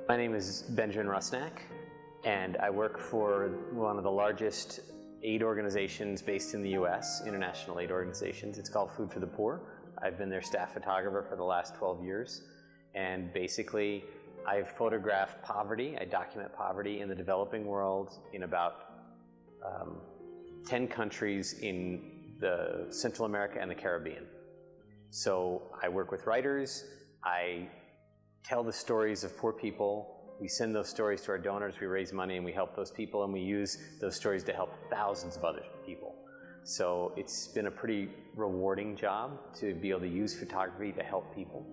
My name is Benjamin Rusnak, and I work for one of the largest aid organizations based in the US, international aid organizations. It's called Food for the Poor. I've been their staff photographer for the last 12 years, and basically I've photographed poverty. I document poverty in the developing world in about 10 countries in the Central America and the Caribbean. So I work with writers, I tell the stories of poor people, we send those stories to our donors, we raise money and we help those people, and we use those stories to help thousands of other people. So it's been a pretty rewarding job to be able to use photography to help people.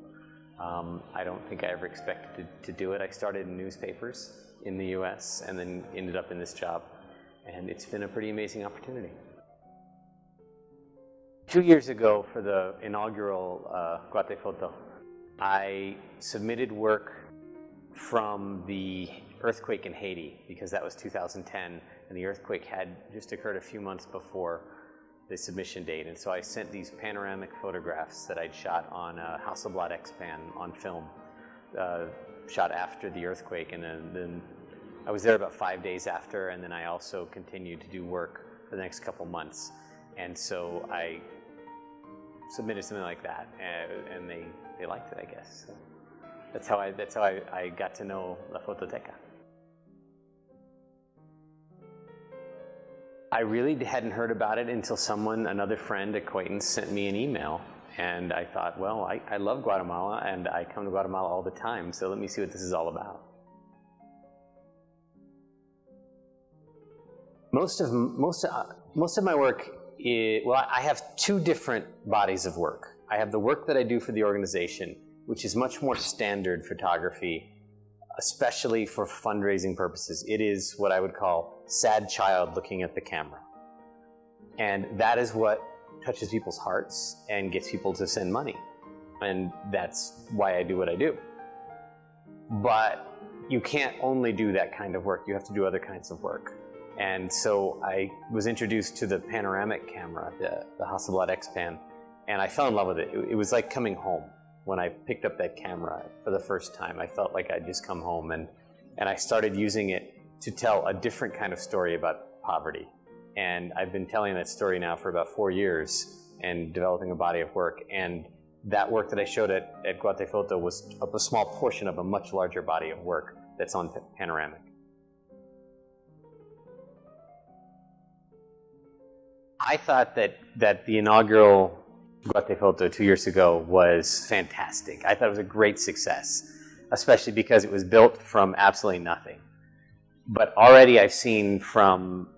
I don't think I ever expected to do it. I started in newspapers in the US and then ended up in this job, and it's been a pretty amazing opportunity. 2 years ago, for the inaugural GUATEPHOTO, I submitted work from the earthquake in Haiti, because that was 2010, and the earthquake had just occurred a few months before the submission date. And so I sent these panoramic photographs that I'd shot on a Hasselblad X-Pan on film, shot after the earthquake. And then I was there about 5 days after, and then I also continued to do work for the next couple months. And so I submitted something like that, and they liked it, I guess. So that's how I got to know La Fototeca. I really hadn't heard about it until another friend, acquaintance, sent me an email. And I thought, well, I love Guatemala, and I come to Guatemala all the time, so let me see what this is all about. Most of my work well, I have two different bodies of work. I have the work that I do for the organization, which is much more standard photography, especially for fundraising purposes. It is what I would call sad child looking at the camera. And that is what touches people's hearts and gets people to send money. And that's why I do what I do. But you can't only do that kind of work. You have to do other kinds of work. And so I was introduced to the panoramic camera, the Hasselblad X-Pan, and I fell in love with it. It was like coming home. When I picked up that camera for the first time, I felt like I'd just come home, and I started using it to tell a different kind of story about poverty. And I've been telling that story now for about 4 years and developing a body of work. And that work that I showed at GUATEPHOTO was a small portion of a much larger body of work that's on panoramic. I thought that the inaugural GUATEPHOTO 2 years ago was fantastic. I thought it was a great success, especially because it was built from absolutely nothing. But already I've seen from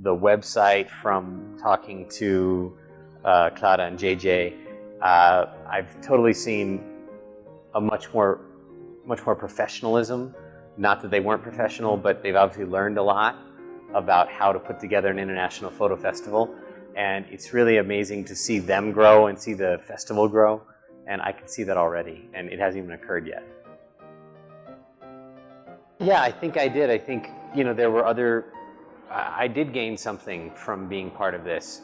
the website, from talking to Clara and JJ, I've totally seen a much more professionalism. Not that they weren't professional, but they've obviously learned a lot about how to put together an international photo festival. And it's really amazing to see them grow and see the festival grow. And I can see that already, and it hasn't even occurred yet. Yeah, I think I did. I think, there were I did gain something from being part of this.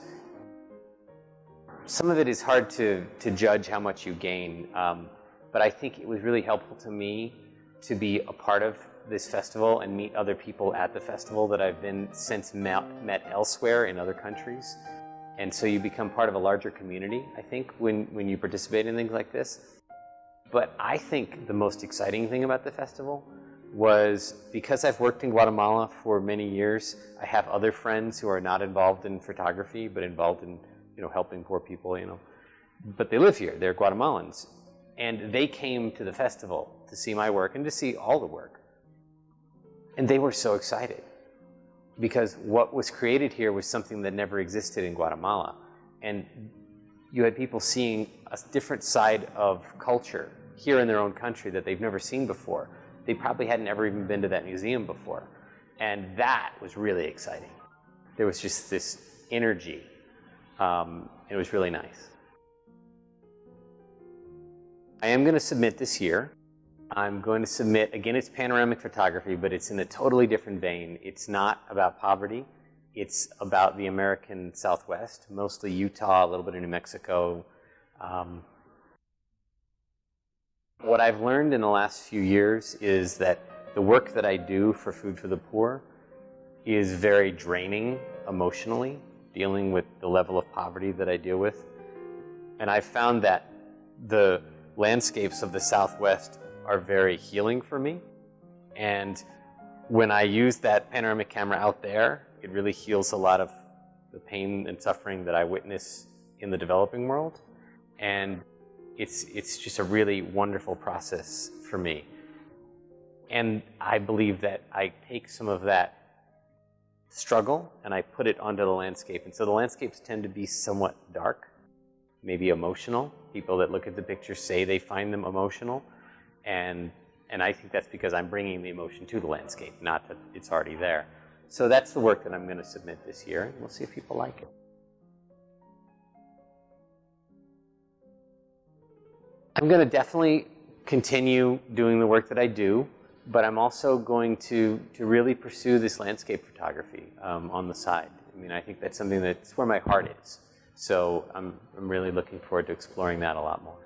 Some of it is hard to judge how much you gain, but I think it was really helpful to me to be a part of this festival and meet other people at the festival that I've been since met elsewhere in other countries. And so you become part of a larger community, I think, when you participate in things like this. But I think the most exciting thing about the festival was, because I've worked in Guatemala for many years, I have other friends who are not involved in photography, but involved in, helping poor people, But they live here, they're Guatemalans. And they came to the festival to see my work and to see all the work. And they were so excited, because what was created here was something that never existed in Guatemala. And you had people seeing a different side of culture here in their own country that they've never seen before. They probably hadn't ever even been to that museum before. And that was really exciting. There was just this energy. It was really nice. I am going to submit this year. I'm going to submit, again, it's panoramic photography, but it's in a totally different vein. It's not about poverty. It's about the American Southwest, mostly Utah, a little bit of New Mexico. What I've learned in the last few years is that the work that I do for Food for the Poor is very draining emotionally, dealing with the level of poverty that I deal with. And I've found that the landscapes of the Southwest are very healing for me. And when I use that panoramic camera out there, it really heals a lot of the pain and suffering that I witness in the developing world. And it's just a really wonderful process for me. And I believe that I take some of that struggle and I put it onto the landscape. And so the landscapes tend to be somewhat dark, maybe emotional. People that look at the pictures say they find them emotional. And I think that's because I'm bringing the emotion to the landscape, not that it's already there. So that's the work that I'm going to submit this year, and we'll see if people like it. I'm going to definitely continue doing the work that I do, but I'm also going to really pursue this landscape photography on the side. I mean, I think that's something that's where my heart is. So I'm really looking forward to exploring that a lot more.